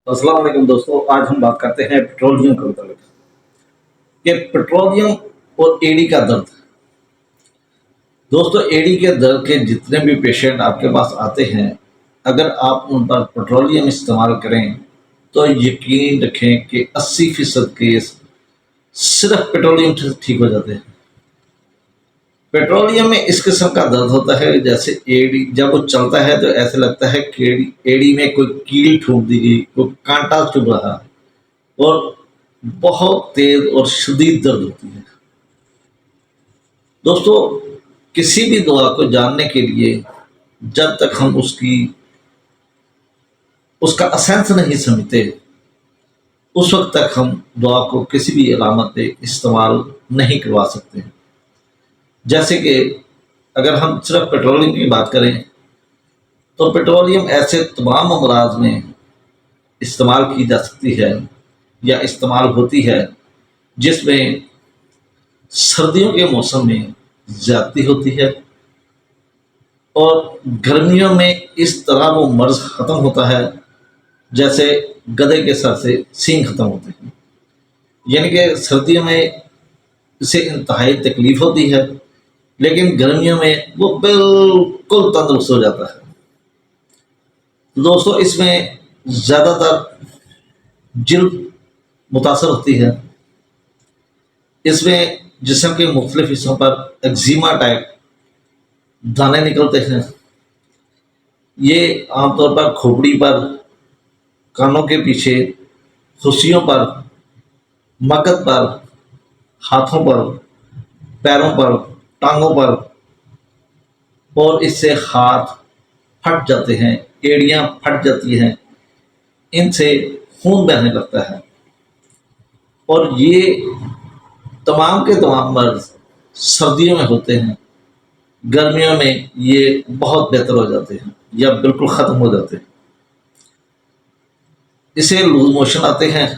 अस्सलाम वालेकुम दोस्तों। आज हम बात करते हैं पेट्रोलियम के मुताबिक कि पेट्रोलियम और एडी का दर्द। दोस्तों, एडी के दर्द के जितने भी पेशेंट आपके पास आते हैं, अगर आप उन पर पेट्रोलियम इस्तेमाल करें तो यकीन रखें कि 80% केस सिर्फ पेट्रोलियम से ठीक हो जाते हैं। पेट्रोलियम में इस किस्म का दर्द होता है जैसे एडी जब वो चलता है तो ऐसे लगता है कि एडी में कोई कील ठोक दी गई, कोई कांटा चुभ रहा है और बहुत तेज और शदीद दर्द होती है। दोस्तों, किसी भी दवा को जानने के लिए जब तक हम उसका असेंस नहीं समझते, उस वक्त तक हम दवा को किसी भी अलामत पे इस्तेमाल नहीं करवा सकते। जैसे कि अगर हम सिर्फ पेट्रोलियम की बात करें तो पेट्रोलियम ऐसे तमाम अमराज में इस्तेमाल की जा सकती है या इस्तेमाल होती है जिसमें सर्दियों के मौसम में ज़्यादती होती है और गर्मियों में इस तरह वो मर्ज ख़त्म होता है जैसे गधे के सर से सींग ख़त्म होते हैं। यानी कि सर्दियों में इसे इंतहाई तकलीफ होती है, लेकिन गर्मियों में वो बिल्कुल तंदुरुस्त हो जाता है। तो दोस्तों, इसमें ज़्यादातर जिल्द मुतासर होती है। इसमें जिस्म के मुख्तलिफ हिस्सों पर एक्जिमा टाइप दाने निकलते हैं। ये आमतौर पर खोपड़ी पर, कानों के पीछे, खुशियों पर, मकद पर, हाथों पर, पैरों पर, टांगों पर, और इससे हाथ फट जाते हैं, एड़ियाँ फट जाती हैं, इनसे खून बहने लगता है। और ये तमाम के तमाम मर्ज सर्दियों में होते हैं। गर्मियों में ये बहुत बेहतर हो जाते हैं या बिल्कुल ख़त्म हो जाते हैं। इसे लूज मोशन आते हैं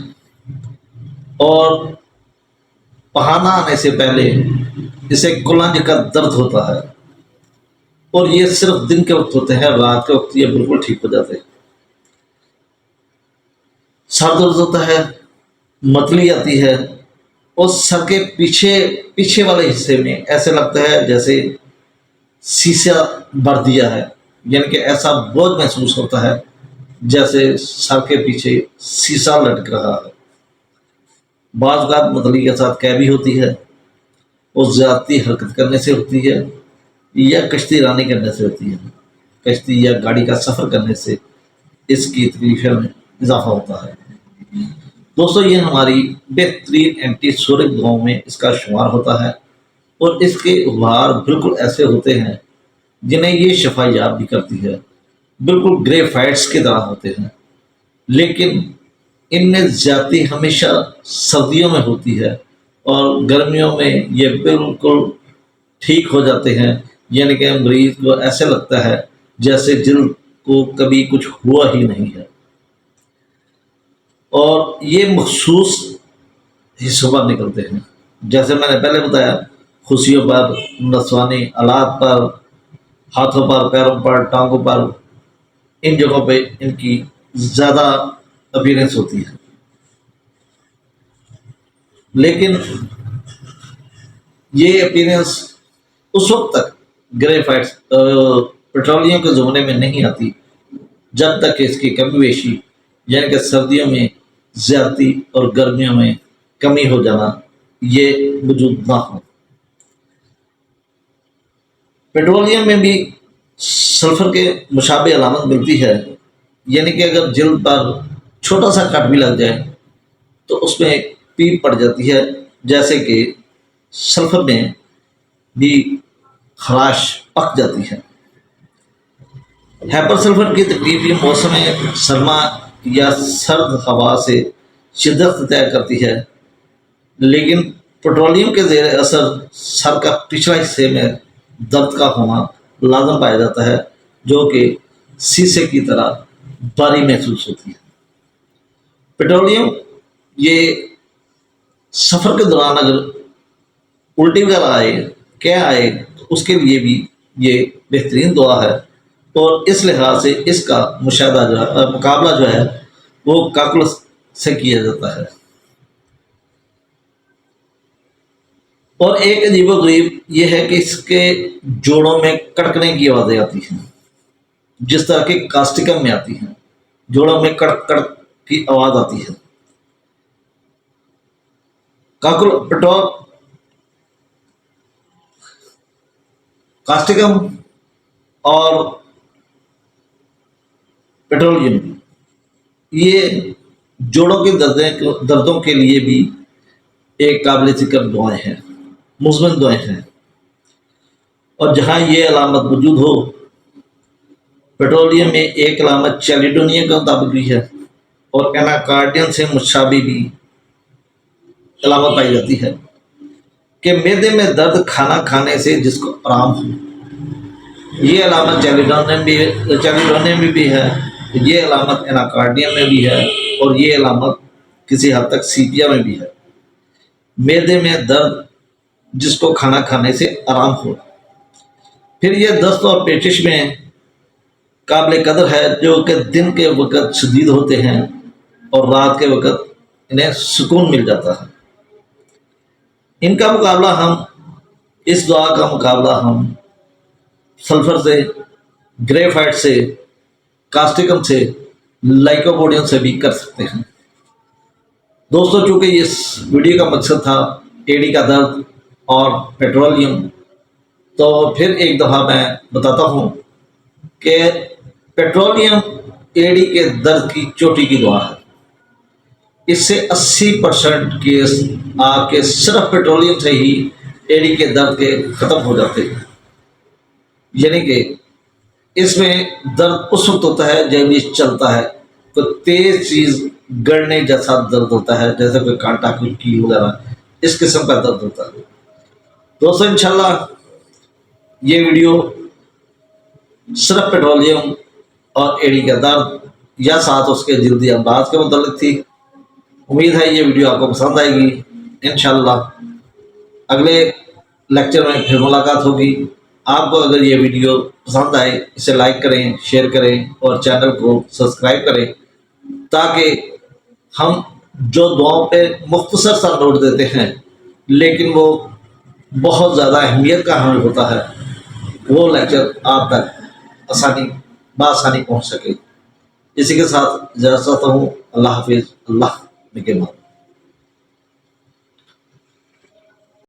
और पहाना आने से पहले इसे कुलंज का दर्द होता है और ये सिर्फ दिन के वक्त होते हैं, रात के वक्त ये बिल्कुल ठीक हो जाते हैं। सर दर्द होता है, मतली आती है और सर के पीछे पीछे वाले हिस्से में ऐसे लगता है जैसे शीशा भर दिया है, यानी कि ऐसा बोझ महसूस होता है जैसे सर के पीछे शीशा लटक रहा है। बाज़ औक़ात मतली के साथ कैबी होती है और ज़्यादती हरकत करने से होती है या कश्ती रानी करने से होती है। कश्ती या गाड़ी का सफ़र करने से इसकी तकलीफ़ में इजाफा होता है। दोस्तों, ये हमारी बेहतरीन एंटी सोरिक दवाओं में इसका शुमार होता है और इसके उपहार बिल्कुल ऐसे होते हैं जिन्हें ये शफा याब भी करती है, बिल्कुल ग्रेफाइट्स की तरह होते हैं। लेकिन इनमें ज़्यादती हमेशा सर्दियों में होती है और गर्मियों में ये बिल्कुल ठीक हो जाते हैं, यानी कि मरीज को ऐसे लगता है जैसे जिल्द को कभी कुछ हुआ ही नहीं है। और ये मखसूस हिस्सों पर निकलते हैं, जैसे मैंने पहले बताया, खुशियों पर, नसवानी आलात पर, हाथों पर, पैरों पर, टांगों पर, इन जगहों पे इनकी ज़्यादा अपीयरेंस होती है। लेकिन ये अपीयरेंस उस वक्त तक ग्रेफाइट्स पेट्रोलियम के ज़माने में नहीं आती जब तक कि इसकी कमी बेशी, यानी कि सर्दियों में ज़्यादती और गर्मियों में कमी हो जाना ये वजूद ना हो। पेट्रोलियम में भी सल्फर के मुशाबे अलामत मिलती है, यानी कि अगर जिल्द पर छोटा सा कट भी लग जाए तो उसमें पीप पड़ जाती है, जैसे कि सल्फर में भी खराश पक जाती है। हाइपर सल्फर की तकलीफ ये मौसम सरमा या सर्द हवा से शिद्दत तय करती है, लेकिन पेट्रोलियम के ज़ेर असर सर का पिछला हिस्से में दर्द का होना लाजम पाया जाता है, जो कि शीशे की तरह भारी महसूस होती है। पेट्रोलियम ये सफ़र के दौरान अगर उल्टी वगैरह आए, क्या आए, तो उसके लिए भी ये बेहतरीन दवा है और इस लिहाज से इसका मुकाबला जो है وہ کاکلس سے کیا جاتا ہے. اور ایک عجیب و غریب یہ ہے کہ اس کے جوڑوں میں کڑکنے کی آوازیں آتی ہیں، جس طرح کی کاسٹکم میں آتی ہیں. جوڑوں میں کڑک کڑک کی آواز آتی ہے. کاکل پٹول کاسٹکم اور پیٹرولیم یہ جوڑوں کے دردوں کے لیے بھی ایک قابل ذکر دعائیں ہیں، مثبت دعائیں ہیں. اور جہاں یہ علامت موجود ہو، پیٹرولیم میں ایک علامت چیلیڈونیا کا مطابق بھی ہے اور ایناکارڈین سے مشابہ بھی علامت پائی جاتی ہے کہ معدے میں درد کھانا کھانے سے جس کو آرام ہو. یہ علامت چیلیڈونیم میں بھی ہے، یہ علامت ایناکارڈیم میں بھی ہے، اور یہ علامت کسی حد تک سیپیا میں بھی ہے. معدے میں درد جس کو کھانا کھانے سے آرام ہو. پھر یہ دست اور پیچش میں قابل قدر ہے جو کہ دن کے وقت شدید ہوتے ہیں اور رات کے وقت انہیں سکون مل جاتا ہے. ان کا مقابلہ ہم اس دعا کا مقابلہ ہم سلفر سے، گریفائٹ سے، کاسٹکم سے، لائکوپوڈیم سے بھی کر سکتے ہیں. دوستوں، چونکہ اس ویڈیو کا مقصد تھا ایڑی کا درد اور پیٹرولیم، تو پھر ایک دفعہ میں بتاتا ہوں کہ پیٹرولیم ایڑی کے درد کی چوٹی کی دعا ہے. اس سے 80% کیس آپ کے صرف پیٹرولیم سے ہی ایڑی کے درد کے ختم ہو جاتے ہیں. یعنی کہ اس میں درد اس وقت ہوتا ہے جب یہ چلتا ہے تو تیز چیز گڑنے جیسا درد ہوتا ہے، جیسے کوئی کانٹا کوئی کیل وغیرہ، اس قسم کا درد ہوتا ہے. دوستوں، انشاءاللہ یہ ویڈیو صرف پیٹرولیم اور ایڑی کا درد یا ساتھ اس کے جلدی امراض کے متعلق تھی. امید ہے یہ ویڈیو آپ کو پسند آئے گی. انشاءاللہ اگلے لیکچر میں پھر ملاقات ہوگی. آپ کو اگر یہ ویڈیو پسند آئے اسے لائک کریں، شیئر کریں اور چینل کو سبسکرائب کریں، تاکہ ہم جو دعاؤں پہ مختصر سا نوٹ دیتے ہیں لیکن وہ بہت زیادہ اہمیت کا حامل ہوتا ہے، وہ لیکچر آپ تک بآسانی پہنچ سکے. اسی کے ساتھ اجازت چاہتا ہوں. اللہ حافظ. اللہ نگہبان.